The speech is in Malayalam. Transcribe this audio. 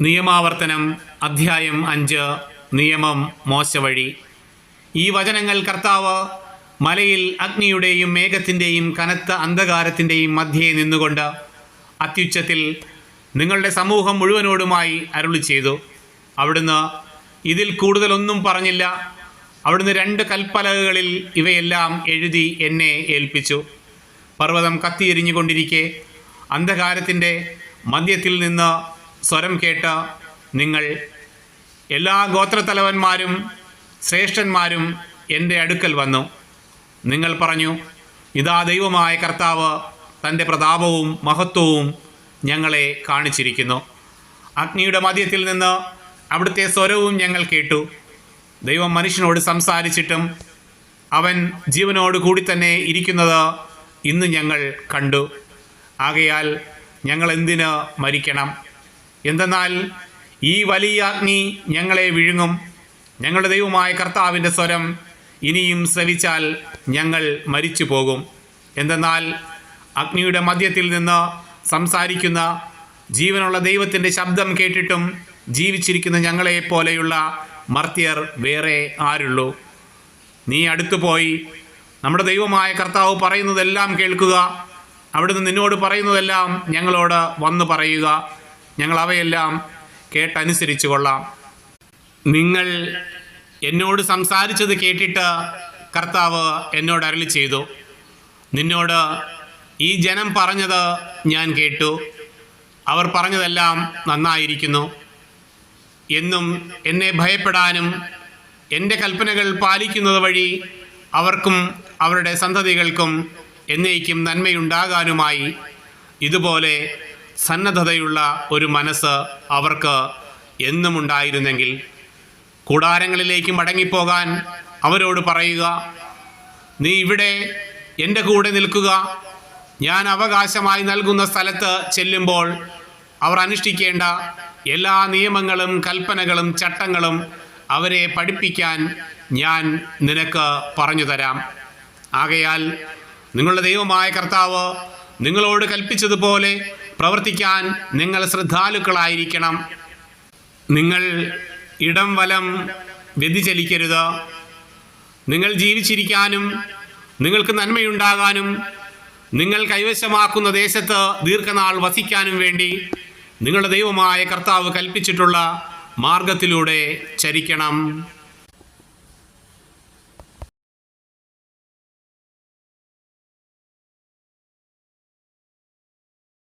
നിയമാവർത്തനം അധ്യായം 5 നിയമം മോശ വഴി. ഈ വചനങ്ങൾ കർത്താവ് മലയിൽ അഗ്നിയുടെയും മേഘത്തിൻ്റെയും കനത്ത അന്ധകാരത്തിൻ്റെയും മധ്യേ നിന്നുകൊണ്ട് അത്യുച്ചത്തിൽ നിങ്ങളുടെ സമൂഹം മുഴുവനോടുമായി അരുളി ചെയ്തു. അവിടുന്ന് ഇതിൽ കൂടുതലൊന്നും പറഞ്ഞില്ല. അവിടുന്ന് 2 കൽപ്പലകകളിൽ ഇവയെല്ലാം എഴുതി എന്നെ ഏൽപ്പിച്ചു. പർവ്വതം കത്തിയെരിഞ്ഞുകൊണ്ടിരിക്കെ അന്ധകാരത്തിൻ്റെ മധ്യത്തിൽ നിന്ന് സ്വരം കേട്ട് നിങ്ങൾ എല്ലാ ഗോത്രത്തലവന്മാരും ശ്രേഷ്ഠന്മാരും എൻ്റെ അടുക്കൽ വന്നു. നിങ്ങൾ പറഞ്ഞു, ഇതാ ദൈവമായ കർത്താവ് തൻ്റെ പ്രതാപവും മഹത്വവും ഞങ്ങളെ കാണിച്ചിരിക്കുന്നു. അഗ്നിയുടെ മധ്യത്തിൽ നിന്ന് അവിടുത്തെ സ്വരവും ഞങ്ങൾ കേട്ടു. ദൈവം മനുഷ്യനോട് സംസാരിച്ചിട്ടും അവൻ ജീവനോട് കൂടി തന്നെ ഇരിക്കുന്നത് ഇന്ന് ഞങ്ങൾ കണ്ടു. ആകയാൽ ഞങ്ങൾ എന്തിന് മരിക്കണം? എന്തെന്നാൽ ഈ വലിയ അഗ്നി ഞങ്ങളെ വിഴുങ്ങും. ഞങ്ങളുടെ ദൈവമായ കർത്താവിൻ്റെ സ്വരം ഇനിയും ശ്രവിച്ചാൽ ഞങ്ങൾ മരിച്ചു പോകും. എന്തെന്നാൽ അഗ്നിയുടെ മധ്യത്തിൽ നിന്ന് സംസാരിക്കുന്ന ജീവനുള്ള ദൈവത്തിൻ്റെ ശബ്ദം കേട്ടിട്ടും ജീവിച്ചിരിക്കുന്ന ഞങ്ങളെപ്പോലെയുള്ള മർത്യർ വേറെ ആരുള്ളൂ? നീ അടുത്തുപോയി നമ്മുടെ ദൈവമായ കർത്താവ് പറയുന്നതെല്ലാം കേൾക്കുക. അവിടുന്ന് നിന്നോട് പറയുന്നതെല്ലാം ഞങ്ങളോട് വന്നു പറയുക. ഞങ്ങൾ അവയെല്ലാം കേട്ടനുസരിച്ചു കൊള്ളാം. നിങ്ങൾ എന്നോട് സംസാരിച്ചത് കേട്ടിട്ട് കർത്താവ് എന്നോട് അരുളി ചെയ്തു, നിന്നോട് ഈ ജനം പറഞ്ഞത് ഞാൻ കേട്ടു. അവർ പറഞ്ഞതെല്ലാം നന്നായിരിക്കുന്നു. എന്നും എന്നെ ഭയപ്പെടാനും എൻ്റെ കൽപ്പനകൾ പാലിക്കുന്നത് വഴി അവർക്കും അവരുടെ സന്തതികൾക്കും എന്നേക്കും നന്മയുണ്ടാകാനുമായി ഇതുപോലെ സന്നദ്ധതയുള്ള ഒരു മനസ്സ് അവർക്ക് എന്നും ഉണ്ടായിരുന്നെങ്കിൽ കൂടാരങ്ങളിലേക്ക് മടങ്ങിപ്പോകാൻ അവരോട് പറയുക, നീ ഇവിടെ എൻ്റെ കൂടെ നിൽക്കുക. ഞാൻ അവകാശമായി നൽകുന്ന സ്ഥലത്ത് ചെല്ലുമ്പോൾ അവർ അനുഷ്ഠിക്കേണ്ട എല്ലാ നിയമങ്ങളും കൽപ്പനകളും ചട്ടങ്ങളും അവരെ പഠിപ്പിക്കാൻ ഞാൻ നിനക്ക് പറഞ്ഞു തരാം. ആകയാൽ നിങ്ങളുടെ ദൈവമായ കർത്താവ് നിങ്ങളോട് കൽപ്പിച്ചതുപോലെ പ്രവർത്തിക്കാൻ നിങ്ങൾ ശ്രദ്ധാലുക്കളായിരിക്കണം. നിങ്ങൾ ഇടം വലം വ്യതിചലിക്കരുത്. നിങ്ങൾ ജീവിച്ചിരിക്കാനും നിങ്ങൾക്ക് നന്മയുണ്ടാകാനും നിങ്ങൾ കൈവശമാക്കുന്ന ദേശത്ത് ദീർഘനാൾ വസിക്കാനും വേണ്ടി നിങ്ങളുടെ ദൈവമായ കർത്താവ് കൽപ്പിച്ചിട്ടുള്ള മാർഗത്തിലൂടെ ചരിക്കണം.